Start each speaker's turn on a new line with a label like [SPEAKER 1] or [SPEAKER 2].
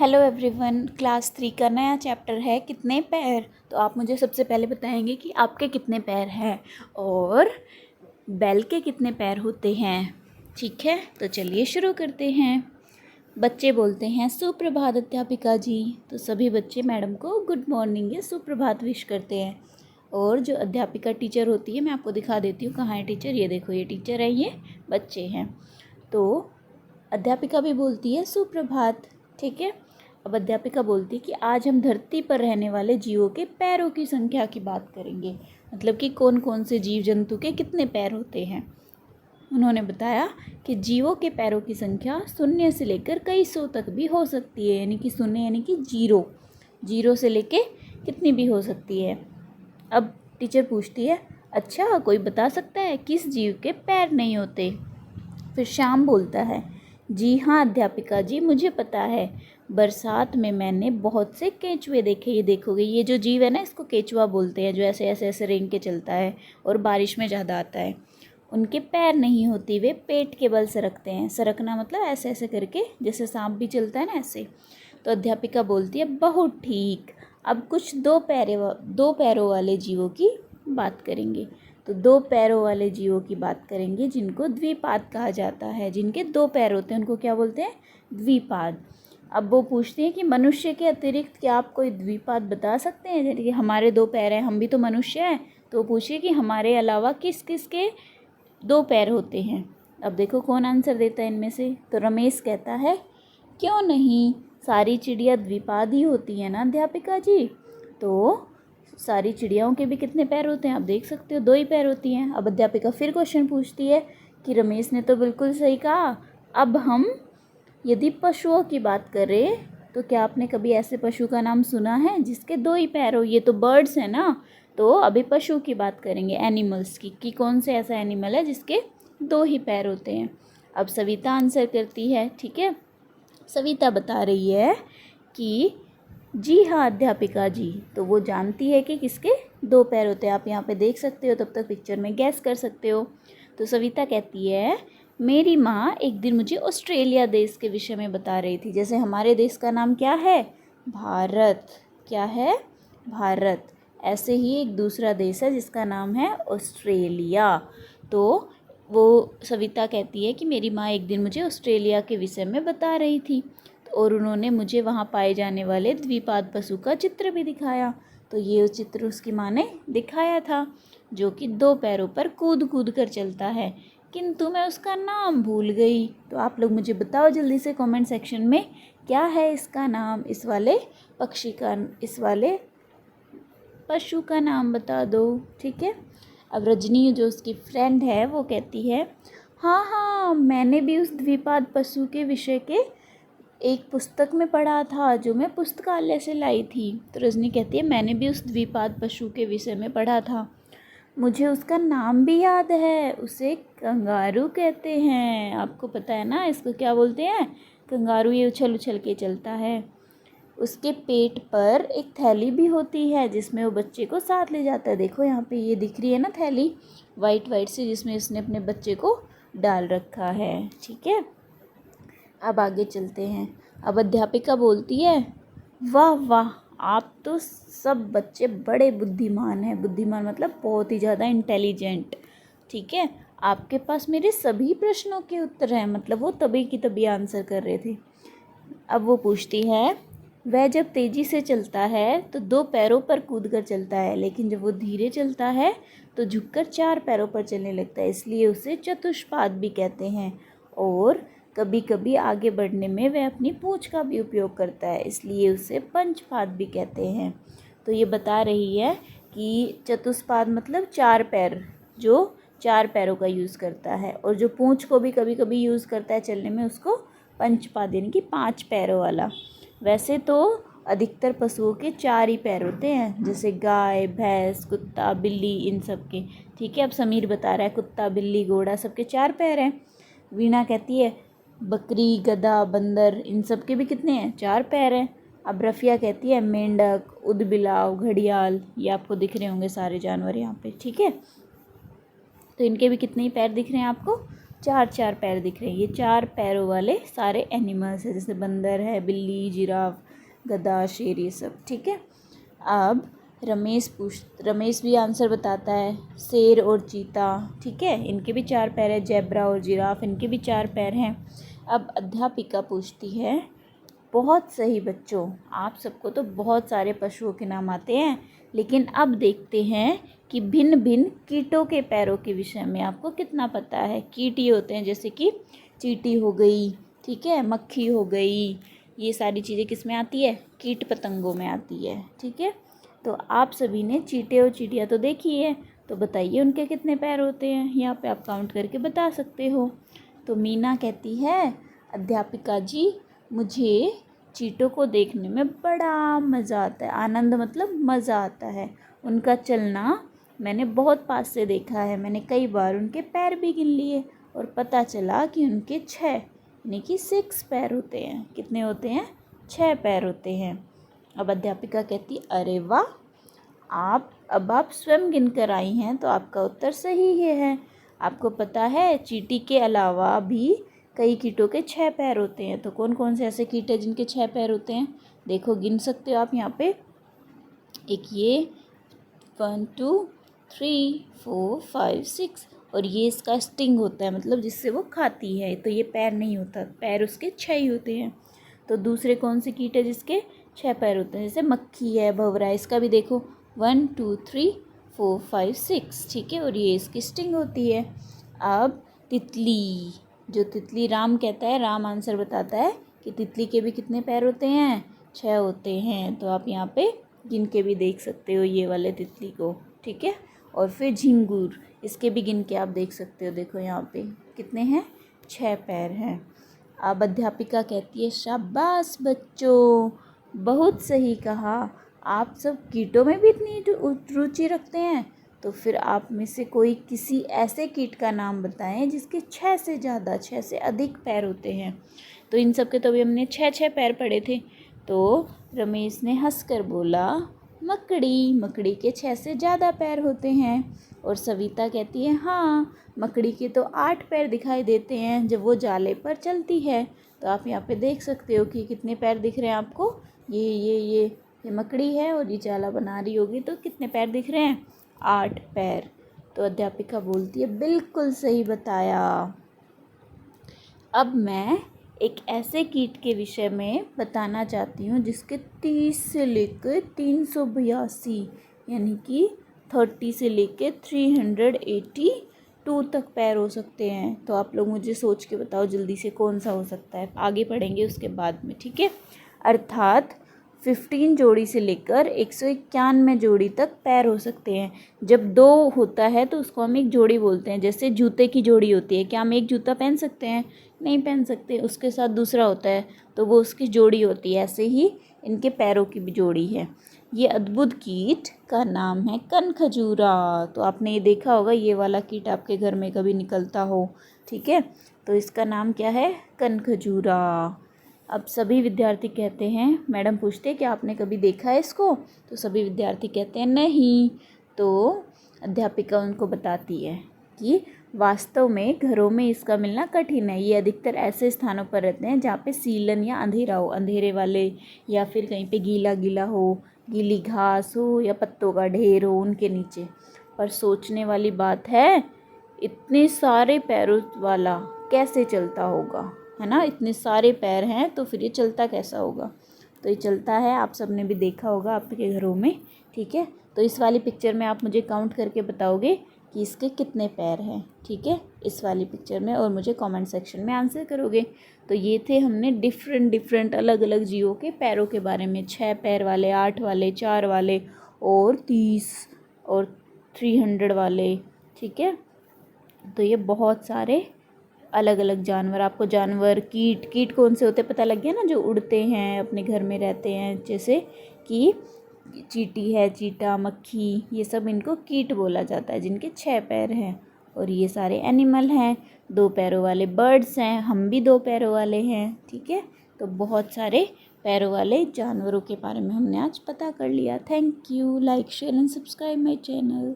[SPEAKER 1] Hello everyone, class 3 का नया chapter है कितने पैर। तो आप मुझे सबसे पहले बताएंगे कि आपके कितने पैर हैं और बैल के कितने पैर होते हैं। ठीक है, तो चलिए शुरू करते हैं। बच्चे बोलते हैं सुप्रभात अध्यापिका जी। तो सभी बच्चे मैडम को गुड मॉर्निंग या सुप्रभात विश करते हैं। और जो अध्यापिका टीचर होती है, मैं आपको दिखा देती हूँ कहाँ है टीचर। ये देखो, ये टीचर है, ये बच्चे हैं। तो अध्यापिका भी बोलती है सुप्रभात। ठीक है, अब अध्यापिका बोलती है कि आज हम धरती पर रहने वाले जीवों के पैरों की संख्या की बात करेंगे। मतलब कि कौन कौन से जीव जंतु के कितने पैर होते हैं। उन्होंने बताया कि जीवों के पैरों की संख्या 0 से लेकर कई सौ तक भी हो सकती है। यानी कि 0 यानी कि जीरो से लेके कितनी भी हो सकती है। अब टीचर पूछती है, अच्छा कोई बता सकता है किस जीव के पैर नहीं होते। फिर श्याम बोलता है, जी हाँ अध्यापिका जी, मुझे पता है। बरसात में मैंने बहुत से केंचुए देखे। ये देखोगे, ये जो जीव है ना, इसको केंचुआ बोलते हैं, जो ऐसे ऐसे ऐसे रेंग के चलता है और बारिश में ज़्यादा आता है। उनके पैर नहीं होती, वे पेट के बल सरकते हैं। सरकना मतलब ऐसे ऐसे करके, जैसे सांप भी चलता है ना, ऐसे। तो अध्यापिका बोलती है, बहुत ठीक। अब कुछ दो पैरों वाले जीवों की बात करेंगे। तो 2 पैरों वाले जीवों की बात करेंगे जिनको द्विपाद कहा जाता है। जिनके 2 पैर होते हैं उनको क्या बोलते हैं? द्विपाद। अब वो पूछते हैं कि मनुष्य के अतिरिक्त क्या आप कोई द्विपाद बता सकते हैं? जैसे कि हमारे 2 पैर हैं, हम भी तो मनुष्य हैं। तो वो पूछिए कि हमारे अलावा किस किस के 2 पैर होते हैं। अब देखो कौन आंसर देता है इनमें से। तो रमेश कहता है, क्यों नहीं, सारी चिड़िया द्विपाद ही होती है ना अध्यापिका जी। तो सारी चिड़ियाओं के भी कितने पैर होते हैं आप देख सकते हो, 2 ही पैर होती हैं। अब अध्यापिका फिर क्वेश्चन पूछती है कि रमेश ने तो बिल्कुल सही कहा। अब हम यदि पशुओं की बात करें तो क्या आपने कभी ऐसे पशु का नाम सुना है जिसके 2 ही पैर हो? ये तो बर्ड्स है ना। तो अभी पशु की बात करेंगे, एनिमल्स की, कि कौन से ऐसा एनिमल है जिसके 2 ही पैर होते हैं। अब सविता आंसर करती है। ठीक है, सविता बता रही है कि जी हाँ अध्यापिका जी। तो वो जानती है कि किसके 2 पैर होते हैं। आप यहाँ पे देख सकते हो, तब तक पिक्चर में गैस कर सकते हो। तो सविता कहती है, मेरी माँ एक दिन मुझे ऑस्ट्रेलिया देश के विषय में बता रही थी। जैसे हमारे देश का नाम क्या है? भारत। क्या है? भारत। ऐसे ही एक दूसरा देश है जिसका नाम है ऑस्ट्रेलिया। तो वो सविता कहती है कि मेरी माँ एक दिन मुझे ऑस्ट्रेलिया के विषय में बता रही थी और उन्होंने मुझे वहाँ पाए जाने वाले द्विपाद पशु का चित्र भी दिखाया। तो ये चित्र उसकी माँ ने दिखाया था, जो कि 2 पैरों पर कूद कूद कर चलता है, किंतु मैं उसका नाम भूल गई। तो आप लोग मुझे बताओ जल्दी से कमेंट सेक्शन में, क्या है इसका नाम? इस वाले पक्षी का, इस वाले पशु का नाम बता दो। ठीक है। अब रजनी जो उसकी फ्रेंड है वो कहती है, हाँ हाँ, मैंने भी उस द्विपाद पशु के विषय के एक पुस्तक में पढ़ा था जो मैं पुस्तकालय से लाई थी। तो रजनी कहती है, मैंने भी उस द्विपाद पशु के विषय में पढ़ा था, मुझे उसका नाम भी याद है, उसे कंगारू कहते हैं। आपको पता है ना इसको क्या बोलते हैं? कंगारू। ये उछल उछल के चलता है। उसके पेट पर एक थैली भी होती है जिसमें वो बच्चे को साथ ले जाता है। देखो यहाँ पे ये दिख रही है ना थैली, वाइट वाइट सी, जिसमें उसने अपने बच्चे को डाल रखा है। ठीक है, अब आगे चलते हैं। अब अध्यापिका बोलती है, वाह वाह, आप तो सब बच्चे बड़े बुद्धिमान हैं। बुद्धिमान मतलब बहुत ही ज़्यादा इंटेलिजेंट। ठीक है, आपके पास मेरे सभी प्रश्नों के उत्तर हैं। मतलब वो तभी की तभी आंसर कर रहे थे। अब वो पूछती है, वह जब तेज़ी से चलता है तो 2 पैरों पर कूद कर चलता है, लेकिन जब वो धीरे चलता है तो झुककर 4 पैरों पर चलने लगता है, इसलिए उसे चतुष्पाद भी कहते हैं। और कभी कभी आगे बढ़ने में वह अपनी पूँछ का भी उपयोग करता है, इसलिए उसे पंचपाद भी कहते हैं। तो ये बता रही है कि चतुष्पाद मतलब 4 पैर, जो 4 पैरों का यूज़ करता है, और जो पूँछ को भी कभी कभी यूज़ करता है चलने में, उसको पंचपाद यानी कि 5 पैरों वाला। वैसे तो अधिकतर पशुओं के 4 ही पैर होते हैं, जैसे गाय, भैंस, कुत्ता, बिल्ली, इन सब के। ठीक है, अब समीर बता रहा है कुत्ता, बिल्ली, घोड़ा सबके 4 पैर हैं। वीणा कहती है बकरी, गधा, बंदर, इन सब के भी कितने हैं? 4 पैर हैं। अब रफ़िया कहती है मेंढक, ऊदबिलाव, घड़ियाल, ये आपको दिख रहे होंगे सारे जानवर यहाँ पे। ठीक है, तो इनके भी कितने ही पैर दिख रहे हैं आपको? चार चार पैर दिख रहे हैं। ये 4 पैरों वाले सारे एनिमल्स हैं, जैसे बंदर है, बिल्ली, जिराफ, गधा, शेर, ये सब। ठीक है। अब रमेश भी आंसर बताता है, शेर और चीता। ठीक है, इनके भी 4 पैर हैं। जेब्रा और जिराफ, इनके भी 4 पैर हैं। अब अध्यापिका पूछती है, बहुत सही बच्चों, आप सबको तो बहुत सारे पशुओं के नाम आते हैं, लेकिन अब देखते हैं कि भिन्न भिन्न कीटों के पैरों के विषय में आपको कितना पता है। कीट ये होते हैं जैसे कि चींटी हो गई, ठीक है, मक्खी हो गई, ये सारी चीज़ें किस में आती है? कीट पतंगों में आती है। ठीक है, तो आप सभी ने चींटे और चींटियाँ तो देखी है, तो बताइए उनके कितने पैर होते हैं। यहाँ पे आप काउंट करके बता सकते हो। तो मीना कहती है, अध्यापिका जी, मुझे चींटों को देखने में बड़ा मज़ा आता है। आनंद मतलब मज़ा आता है। उनका चलना मैंने बहुत पास से देखा है। मैंने कई बार उनके पैर भी गिन लिए और पता चला कि उनके 6 यानी कि 6 पैर होते हैं। कितने होते हैं? 6 पैर होते हैं। अब अध्यापिका कहती, अरे वाह, आप स्वयं गिन कर आई हैं, तो आपका उत्तर सही ही है। आपको पता है चींटी के अलावा भी कई कीटों के 6 पैर होते हैं। तो कौन कौन से ऐसे कीट हैं जिनके 6 पैर होते हैं? देखो, गिन सकते हो आप यहाँ पे। एक ये 1 2 3 4 5 6, और ये इसका स्टिंग होता है, मतलब जिससे वो खाती है। तो ये पैर नहीं होता, पैर उसके 6 ही होते हैं। तो दूसरे कौन से कीट है जिसके 6 पैर होते हैं? जैसे मक्खी है, भंवरा है, इसका भी देखो 1 2 3 4 5 6, ठीक है, और ये इसकी स्टिंग होती है। अब तितली, जो तितली राम कहता है, राम आंसर बताता है कि तितली के भी कितने पैर होते हैं? 6 होते हैं। तो आप यहाँ पे गिन के भी देख सकते हो ये वाले तितली को। ठीक है, और फिर झिंगुर, इसके भी गिन के आप देख सकते हो। देखो यहाँ पे कितने हैं? 6 पैर हैं। अब अध्यापिका कहती है, शाबाश बच्चों, बहुत सही कहा। आप सब कीटों में भी इतनी रुचि रखते हैं, तो फिर आप में से कोई किसी ऐसे कीट का नाम बताएं जिसके 6 से ज़्यादा, 6 से अधिक पैर होते हैं। तो इन सब के तो अभी हमने 6 पैर पढ़े थे। तो रमेश ने हंसकर बोला, मकड़ी, मकड़ी के 6 से ज़्यादा पैर होते हैं। और सविता कहती है, हाँ, मकड़ी के तो 8 पैर दिखाई देते हैं जब वो जाले पर चलती है। तो आप यहाँ पे देख सकते हो कि कितने पैर दिख रहे हैं आपको। ये मकड़ी है और ये जाला बना रही होगी, तो कितने पैर दिख रहे हैं? 8 पैर। तो अध्यापिका बोलती है, बिल्कुल सही बताया। अब मैं एक ऐसे कीट के विषय में बताना चाहती हूँ जिसके 30 से लेकर 382 यानी कि 30 से लेकर 382 तक पैर हो सकते हैं। तो आप लोग मुझे सोच के बताओ जल्दी से कौन सा हो सकता है। आगे पढ़ेंगे उसके बाद में, ठीक है। अर्थात 15 जोड़ी से लेकर 191 जोड़ी तक पैर हो सकते हैं। जब 2 होता है तो उसको हम एक जोड़ी बोलते हैं। जैसे जूते की जोड़ी होती है, क्या हम एक जूता पहन सकते हैं? नहीं पहन सकते, उसके साथ दूसरा होता है तो वो उसकी जोड़ी होती है। ऐसे ही इनके पैरों की भी जोड़ी है। ये अद्भुत कीट का नाम है कनखजूरा। तो आपने ये देखा होगा, ये वाला कीट आपके घर में कभी निकलता हो, ठीक है, तो इसका नाम क्या है? कनखजूरा। अब सभी विद्यार्थी कहते हैं, मैडम पूछते हैं कि आपने कभी देखा है इसको? तो सभी विद्यार्थी कहते हैं नहीं। तो अध्यापिका उनको बताती है कि वास्तव में घरों में इसका मिलना कठिन है। ये अधिकतर ऐसे स्थानों पर रहते हैं जहाँ पे सीलन या अंधेरा हो, अंधेरे वाले, या फिर कहीं पे गीला गीला हो, गीली घास हो या पत्तों का ढेर हो उनके नीचे। पर सोचने वाली बात है, इतने सारे पैरों वाला कैसे चलता होगा, है ना? इतने सारे पैर हैं तो फिर ये चलता कैसा होगा? तो ये चलता है, आप सब ने भी देखा होगा आपके घरों में, ठीक है। तो इस वाली पिक्चर में आप मुझे काउंट करके बताओगे कि इसके कितने पैर हैं, ठीक है, इस वाली पिक्चर में, और मुझे कमेंट सेक्शन में आंसर करोगे। तो ये थे हमने डिफरेंट अलग अलग जीवों के पैरों के बारे में। 6 पैर वाले, 8 वाले, 4 वाले और 30 और 300 वाले, ठीक है। तो ये बहुत सारे अलग अलग जानवर, आपको जानवर, कीट कौन से होते पता लग गया ना? जो उड़ते हैं, अपने घर में रहते हैं, जैसे कि चींटी है, चीटा, मक्खी, ये सब इनको कीट बोला जाता है जिनके 6 पैर हैं। और ये सारे एनिमल हैं, 2 पैरों वाले बर्ड्स हैं, हम भी 2 पैरों वाले हैं, ठीक है। तो बहुत सारे पैरों वाले जानवरों के बारे में हमने आज पता कर लिया। Thank you. Like, share and subscribe my channel.